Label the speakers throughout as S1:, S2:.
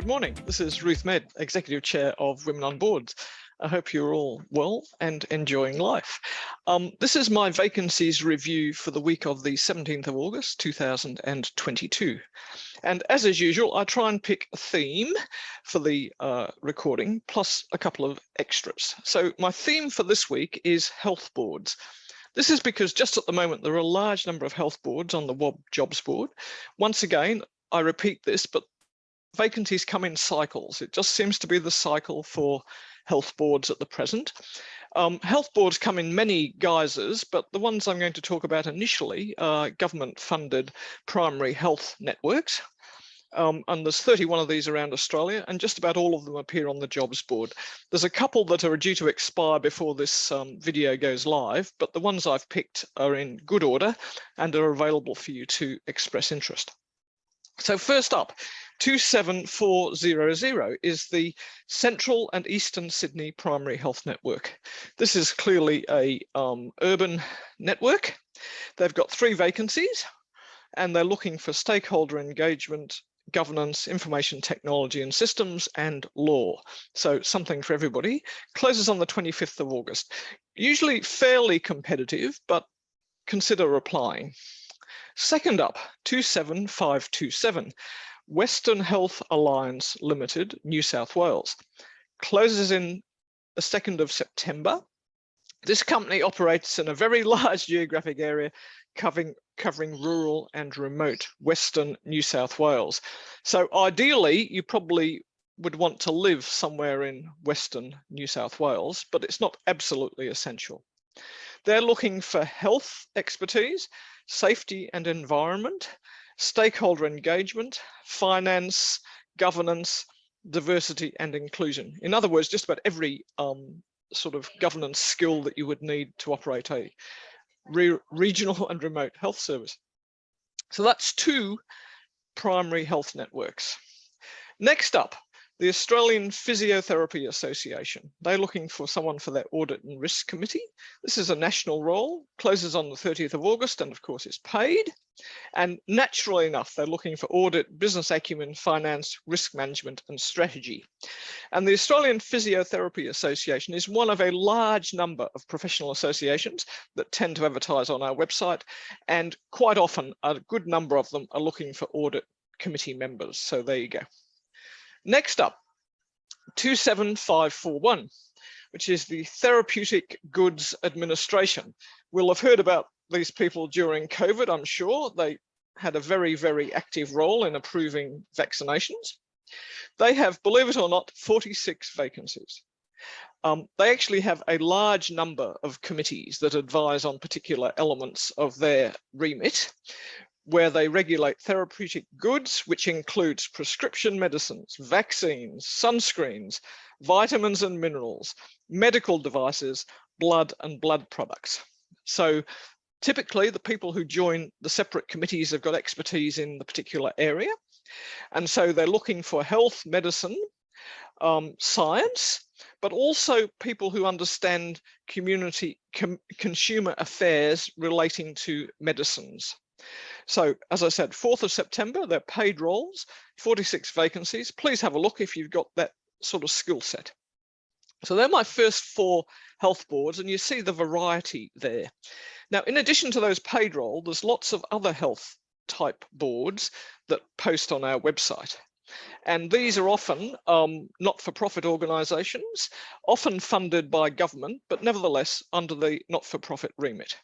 S1: Good morning. This is Ruth Medd, Executive Chair of Women on Boards. I hope you're all well and enjoying life. This is my vacancies review for the week of the 17th of August 2022. And as is usual, I try and pick a theme for the recording, plus a couple of extras. So my theme for this week is health boards. This is because just at the moment, there are a large number of health boards on the WOB Jobs Board. Once again, I repeat this, but vacancies come in cycles. It just seems to be the cycle for health boards at the present. Health boards come in many guises, but the ones I'm going to talk about initially are government-funded primary health networks. And there's 31 of these around Australia, and just about all of them appear on the jobs board. There's a couple that are due to expire before this video goes live, but the ones I've picked are in good order and are available for you to express interest. So first up, 27400 is the Central and Eastern Sydney Primary Health Network. This is clearly a urban network. They've got 3 vacancies and they're looking for stakeholder engagement, governance, information technology and systems, and law. So something for everybody. Closes on the 25th of August. Usually fairly competitive, but consider applying. Second up, 27527, Western Health Alliance Limited, New South Wales. Closes in the 2nd of September. This company operates in a very large geographic area covering rural and remote Western New South Wales. So ideally, you probably would want to live somewhere in Western New South Wales, but it's not absolutely essential. They're looking for health expertise, safety and environment, stakeholder engagement, finance, governance, diversity and inclusion. In other words, just about every sort of governance skill that you would need to operate a regional and remote health service. So that's 2 primary health networks. Next up, the Australian Physiotherapy Association. They're looking for someone for their Audit and Risk Committee. This is a national role, closes on the 30th of August, and of course it's paid. And naturally enough, they're looking for audit, business acumen, finance, risk management, and strategy. And the Australian Physiotherapy Association is one of a large number of professional associations that tend to advertise on our website. And quite often, a good number of them are looking for audit committee members. So there you go. Next up, 27541, which is the Therapeutic Goods Administration. We'll have heard about these people during COVID, I'm sure. They had a very, very active role in approving vaccinations. They have, believe it or not, 46 vacancies. They actually have a large number of committees that advise on particular elements of their remit, where they regulate therapeutic goods, which includes prescription medicines, vaccines, sunscreens, vitamins and minerals, medical devices, blood and blood products. So typically the people who join the separate committees have got expertise in the particular area. And so they're looking for health, medicine, science, but also people who understand consumer affairs relating to medicines. So as I said, 4th of September, they're paid roles, 46 vacancies. Please have a look if you've got that sort of skill set. So they're my first 4 health boards, and you see the variety there. Now, in addition to those paid roles, there's lots of other health type boards that post on our website. And these are often not-for-profit organisations, often funded by government, but nevertheless under the not-for-profit remit.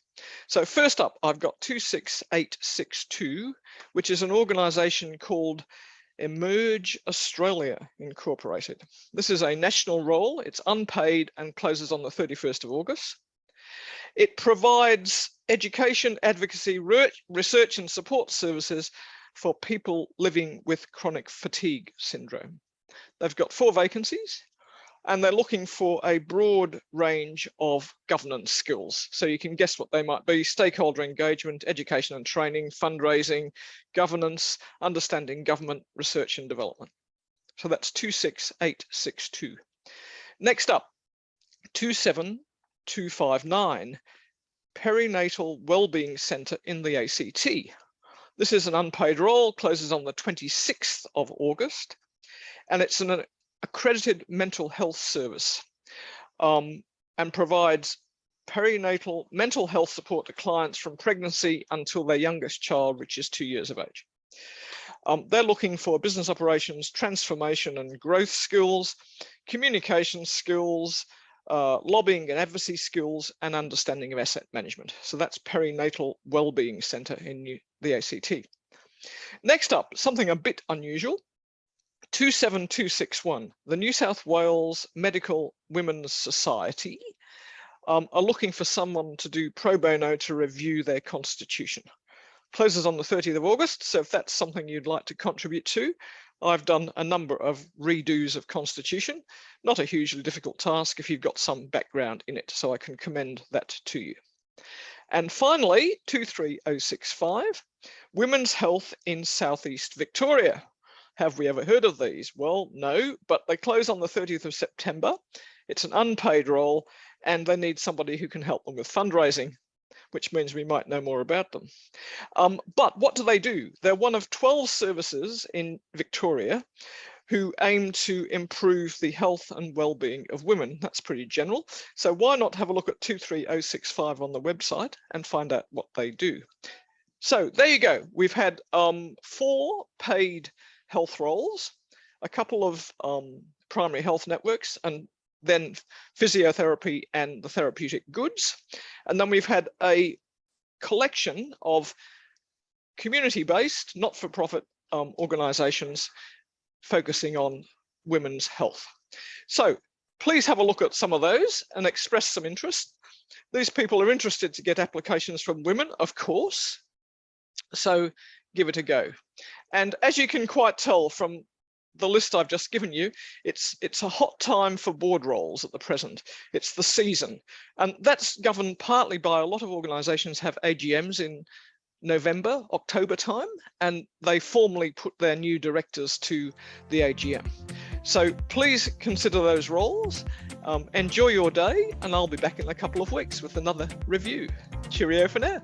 S1: So first up, I've got 26862, which is an organisation called Emerge Australia Incorporated. This is a national role. It's unpaid and closes on the 31st of August. It provides education, advocacy, research and support services for people living with chronic fatigue syndrome. They've got 4 vacancies and they're looking for a broad range of governance skills. So you can guess what they might be: stakeholder engagement, education and training, fundraising, governance, understanding government, research and development. So that's 26862. Next up, 27259, Perinatal Wellbeing Centre in the ACT. This is an unpaid role, closes on the 26th of August. and it's an accredited mental health service, and provides perinatal mental health support to clients from pregnancy until their youngest child reaches 2 years of age. They're looking for business operations, transformation and growth skills, communication skills, lobbying and advocacy skills, and understanding of asset management. So that's Perinatal Wellbeing Centre in the ACT. Next up, something a bit unusual, 27261, the New South Wales Medical Women's Society are looking for someone to do pro bono to review their constitution. Closes on the 30th of August, so if that's something you'd like to contribute to, I've done a number of redos of constitution. Not a hugely difficult task if you've got some background in it, so I can commend that to you. And finally, 23065, Women's Health in Southeast Victoria. Have we ever heard of these? Well, no, but they close on the 30th of September. It's an unpaid role, and they need somebody who can help them with fundraising, which means we might know more about them. But what do? They're one of 12 services in Victoria who aim to improve the health and well-being of women. That's pretty general. So why not have a look at 23065 on the website and find out what they do. So there you go. We've had 4 paid health roles, a couple of primary health networks, and then physiotherapy and the therapeutic goods. And then we've had a collection of community-based, not-for-profit organisations focusing on women's health. So please have a look at some of those and express some interest. These people are interested to get applications from women, of course, so give it a go. And as you can quite tell from the list I've just given you, it's a hot time for board roles at the present. It's the season, and that's governed partly by a lot of organisations have AGMs in November, October time, and they formally put their new directors to the AGM. So please consider those roles. Enjoy your day, and I'll be back in a couple of weeks with another review. Cheerio for now.